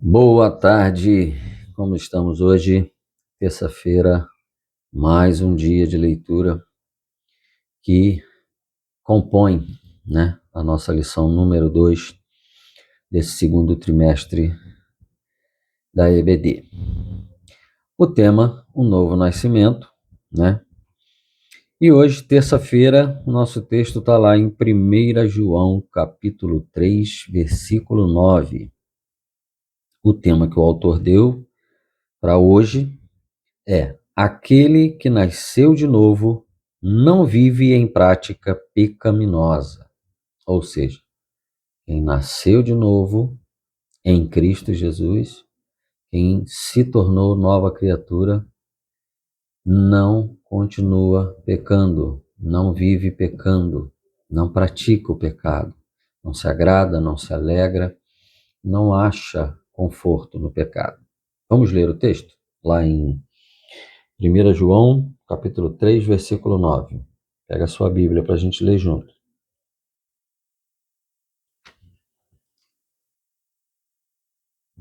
Boa tarde, como estamos hoje? Terça-feira, mais um dia de leitura que compõe, a nossa lição número 2 desse segundo trimestre da EBD. O tema, o novo nascimento, E hoje, terça-feira, o nosso texto está lá em 1 João, capítulo 3, versículo 9. O tema que o autor deu para hoje é: aquele que nasceu de novo não vive em prática pecaminosa. Ou seja, quem nasceu de novo em Cristo Jesus, quem se tornou nova criatura, não continua pecando, não vive pecando, não pratica o pecado, não se agrada, não se alegra, não acha conforto no pecado. Vamos ler o texto? Lá em 1 João, capítulo 3, versículo 9. Pega a sua Bíblia para a gente ler junto.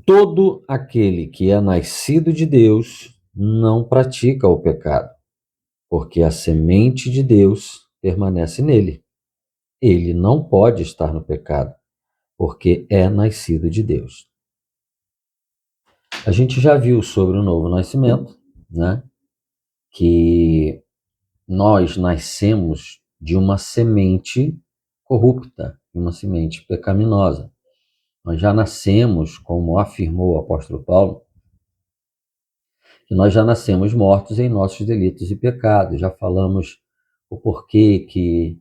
Todo aquele que é nascido de Deus não pratica o pecado, porque a semente de Deus permanece nele. Ele não pode estar no pecado, porque é nascido de Deus. A gente já viu sobre o novo nascimento, que nós nascemos de uma semente corrupta, uma semente pecaminosa. Nós já nascemos, como afirmou o apóstolo Paulo, que nós já nascemos mortos em nossos delitos e pecados. Já falamos o porquê que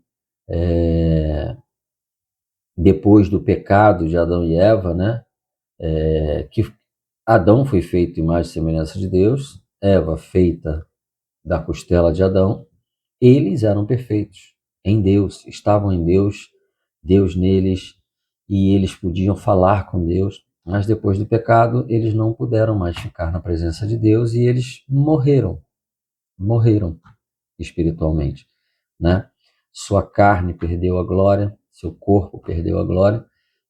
depois do pecado de Adão e Eva, que Adão foi feito imagem e semelhança de Deus, Eva feita da costela de Adão. Eles eram perfeitos em Deus, estavam em Deus, Deus neles, e eles podiam falar com Deus, mas depois do pecado eles não puderam mais ficar na presença de Deus e eles morreram espiritualmente, Sua carne perdeu a glória, seu corpo perdeu a glória,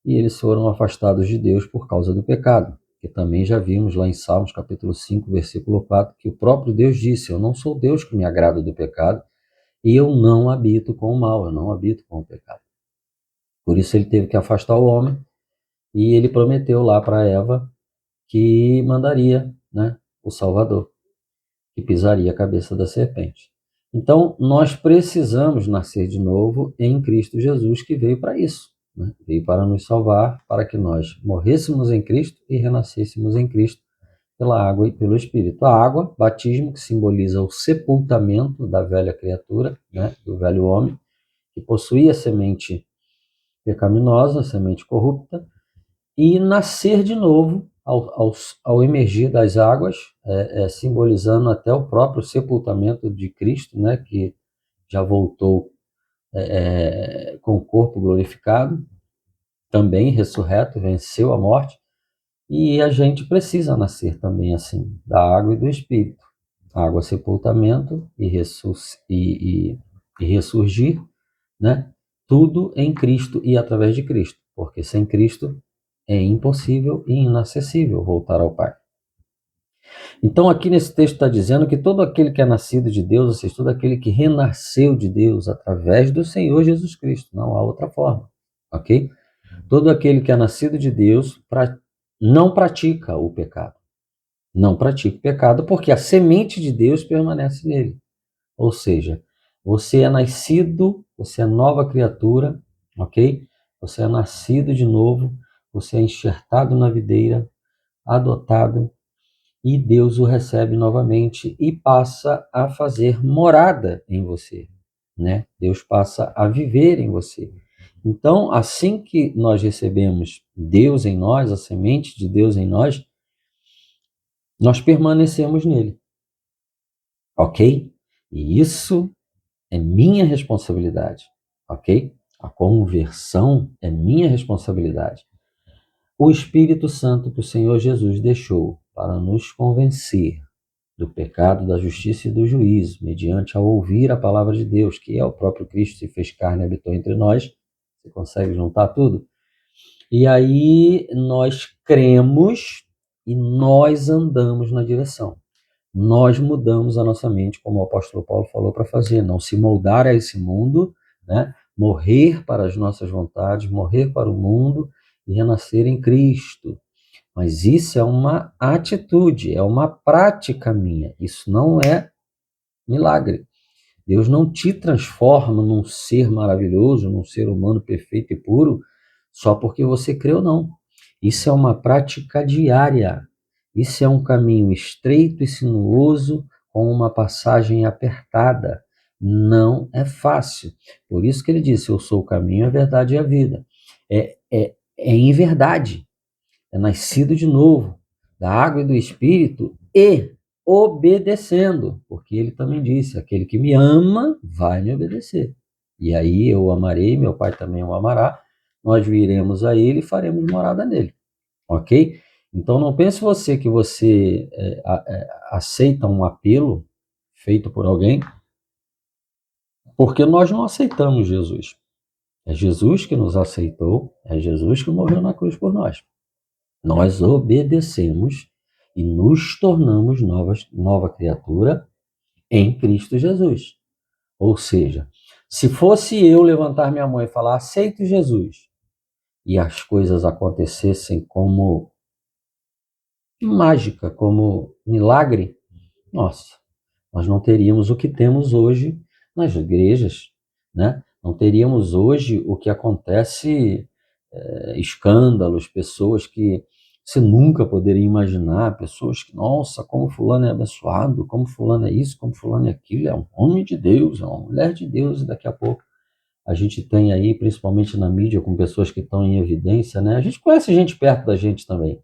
e eles foram afastados de Deus por causa do pecado, que também já vimos lá em Salmos capítulo 5, versículo 4, que o próprio Deus disse: eu não sou Deus que me agrado do pecado, e eu não habito com o mal, eu não habito com o pecado. Por isso ele teve que afastar o homem, e ele prometeu lá para Eva que mandaria, o Salvador, que pisaria a cabeça da serpente. Então, nós precisamos nascer de novo em Cristo Jesus, que veio para isso, veio para nos salvar, para que nós morrêssemos em Cristo e renascêssemos em Cristo pela água e pelo Espírito. A água, batismo, que simboliza o sepultamento da velha criatura, do velho homem, que possuía a semente pecaminosa, a semente corrupta, e nascer de novo ao emergir das águas, simbolizando até o próprio sepultamento de Cristo, que já voltou com o corpo glorificado, também ressurreto, venceu a morte, e a gente precisa nascer também assim, da água e do Espírito. Água, sepultamento e ressurgir, tudo em Cristo e através de Cristo, porque sem Cristo é impossível e inacessível voltar ao Pai. Então, aqui nesse texto está dizendo que todo aquele que é nascido de Deus, ou seja, todo aquele que renasceu de Deus através do Senhor Jesus Cristo, não há outra forma, ok? Todo aquele que é nascido de Deus não pratica o pecado. Não pratica o pecado porque a semente de Deus permanece nele. Ou seja, você é nascido, você é nova criatura, ok? Você é nascido de novo, você é enxertado na videira, adotado, e Deus o recebe novamente e passa a fazer morada em você, Deus passa a viver em você. Então, assim que nós recebemos Deus em nós, a semente de Deus em nós, nós permanecemos nele, ok? E isso é minha responsabilidade, ok? A conversão é minha responsabilidade. O Espírito Santo que o Senhor Jesus deixou para nos convencer do pecado, da justiça e do juízo, mediante ao ouvir a palavra de Deus, que é o próprio Cristo, se fez carne e habitou entre nós. Você consegue juntar tudo? E aí nós cremos e nós andamos na direção. Nós mudamos a nossa mente, como o apóstolo Paulo falou para fazer, não se moldar a esse mundo, né? Morrer para as nossas vontades, morrer para o mundo e renascer em Cristo. Mas isso é uma atitude, é uma prática minha. Isso não é milagre. Deus não te transforma num ser maravilhoso, num ser humano perfeito e puro, só porque você creu, não. Isso é uma prática diária. Isso é um caminho estreito e sinuoso, com uma passagem apertada. Não é fácil. Por isso que ele disse: Eu sou o caminho, a verdade e a vida. É em verdade. É nascido de novo, da água e do Espírito, e obedecendo, porque ele também disse: aquele que me ama vai me obedecer. E aí eu o amarei, meu Pai também o amará, nós viremos a ele e faremos morada nele, ok? Então não pense você que você aceita um apelo feito por alguém, porque nós não aceitamos Jesus. É Jesus que nos aceitou, é Jesus que morreu na cruz por nós. Nós obedecemos e nos tornamos nova criatura em Cristo Jesus. Ou seja, se fosse eu levantar minha mão e falar, aceito Jesus, e as coisas acontecessem como mágica, como milagre, nossa, nós não teríamos o que temos hoje nas igrejas, né? Não teríamos hoje o que acontece, escândalos, pessoas que você nunca poderia imaginar, pessoas que, nossa, como fulano é abençoado, como fulano é isso, como fulano é aquilo, é um homem de Deus, é uma mulher de Deus, e daqui a pouco a gente tem aí, principalmente na mídia, com pessoas que estão em evidência, né? A gente conhece gente perto da gente também,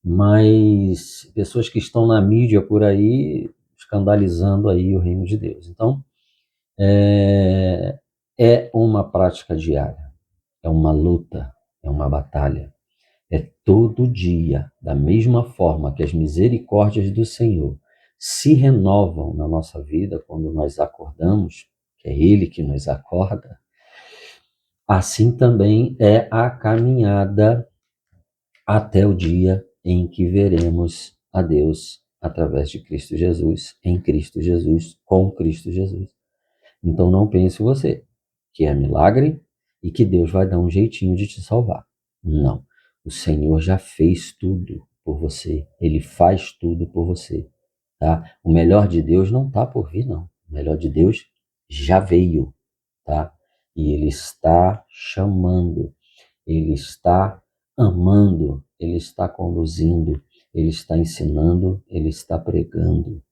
mas pessoas que estão na mídia por aí, escandalizando aí o reino de Deus. Então, é uma prática diária, é uma luta, é uma batalha. É todo dia, da mesma forma que as misericórdias do Senhor se renovam na nossa vida quando nós acordamos, que é Ele que nos acorda, assim também é a caminhada até o dia em que veremos a Deus através de Cristo Jesus, em Cristo Jesus, com Cristo Jesus. Então não pense você que é milagre e que Deus vai dar um jeitinho de te salvar. Não. O Senhor já fez tudo por você. Ele faz tudo por você, tá? O melhor de Deus não está por vir, não. O melhor de Deus já veio, tá? E Ele está chamando, Ele está amando, Ele está conduzindo, Ele está ensinando, Ele está pregando.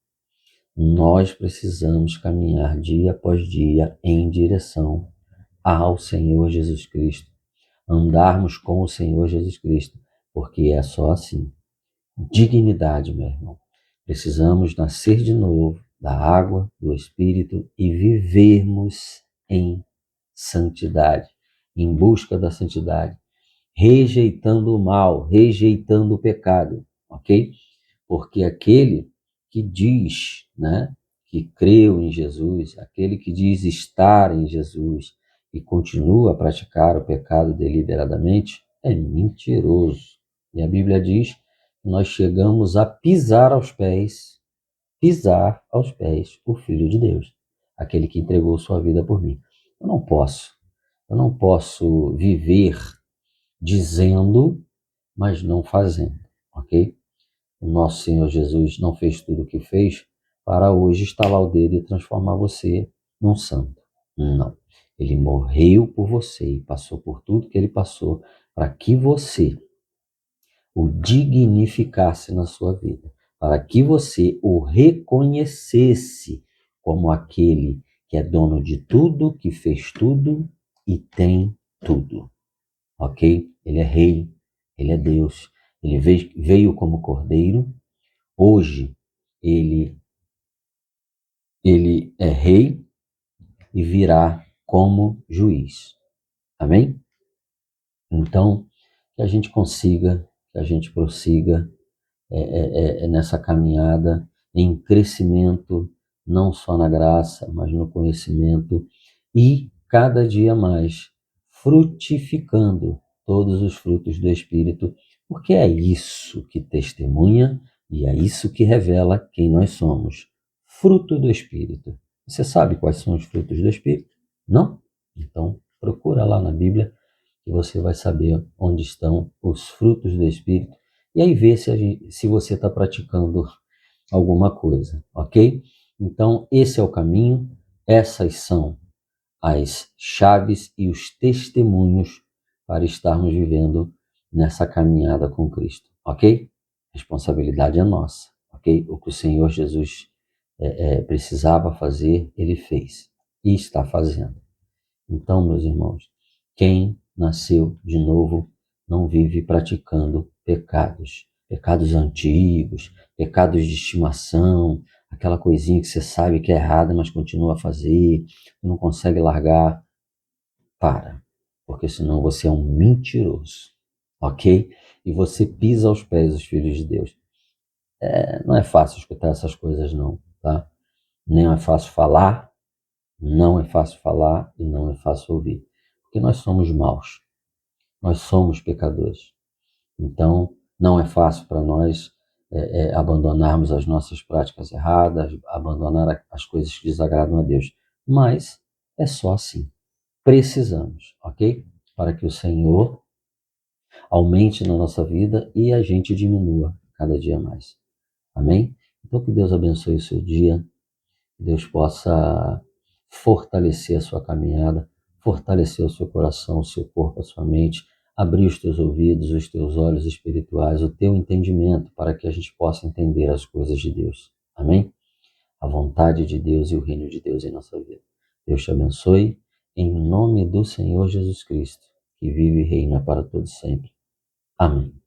Nós precisamos caminhar dia após dia em direção ao Senhor Jesus Cristo, andarmos com o Senhor Jesus Cristo, porque é só assim. Dignidade, meu irmão. Precisamos nascer de novo da água, do Espírito e vivermos em santidade, em busca da santidade, rejeitando o mal, rejeitando o pecado, ok? Porque aquele que diz, né, que creu em Jesus, aquele que diz estar em Jesus e continua a praticar o pecado deliberadamente, é mentiroso. E a Bíblia diz que nós chegamos a pisar aos pés o Filho de Deus, aquele que entregou sua vida por mim. Eu não posso viver dizendo, mas não fazendo, ok? O nosso Senhor Jesus não fez tudo o que fez para hoje estalar o dedo e transformar você num santo. Não. Ele morreu por você e passou por tudo que ele passou para que você o dignificasse na sua vida, para que você o reconhecesse como aquele que é dono de tudo, que fez tudo e tem tudo. Ok? Ele é rei, ele é Deus, ele veio como cordeiro. Hoje ele é rei e virá como juiz. Amém? Então, que a gente consiga, que a gente prossiga nessa caminhada em crescimento, não só na graça, mas no conhecimento e cada dia mais frutificando todos os frutos do Espírito, porque é isso que testemunha e é isso que revela quem nós somos. Fruto do Espírito. Você sabe quais são os frutos do Espírito? Não? Então, procura lá na Bíblia que você vai saber onde estão os frutos do Espírito e aí vê se você está praticando alguma coisa, ok? Então, esse é o caminho, essas são as chaves e os testemunhos para estarmos vivendo nessa caminhada com Cristo, ok? Responsabilidade é nossa, ok? O que o Senhor Jesus precisava fazer, Ele fez e está fazendo. Então, meus irmãos, quem nasceu de novo não vive praticando pecados antigos, pecados de estimação, aquela coisinha que você sabe que é errada, mas continua a fazer, não consegue largar. Para, porque senão você é um mentiroso, ok? E você pisa aos pés dos filhos de Deus. Não é fácil escutar essas coisas não, tá? Nem é fácil falar, não é fácil falar e não é fácil ouvir, porque nós somos maus, nós somos pecadores. Então, não é fácil para nós abandonarmos as nossas práticas erradas, abandonar as coisas que desagradam a Deus, mas é só assim. Precisamos, ok? Para que o Senhor aumente na nossa vida e a gente diminua cada dia mais. Amém? Então, que Deus abençoe o seu dia, que Deus possa fortalecer a sua caminhada, fortalecer o seu coração, o seu corpo, a sua mente, abrir os teus ouvidos, os teus olhos espirituais, o teu entendimento, para que a gente possa entender as coisas de Deus. Amém? A vontade de Deus e o reino de Deus em nossa vida. Deus te abençoe, em nome do Senhor Jesus Cristo, que vive e reina para todos sempre. Amém.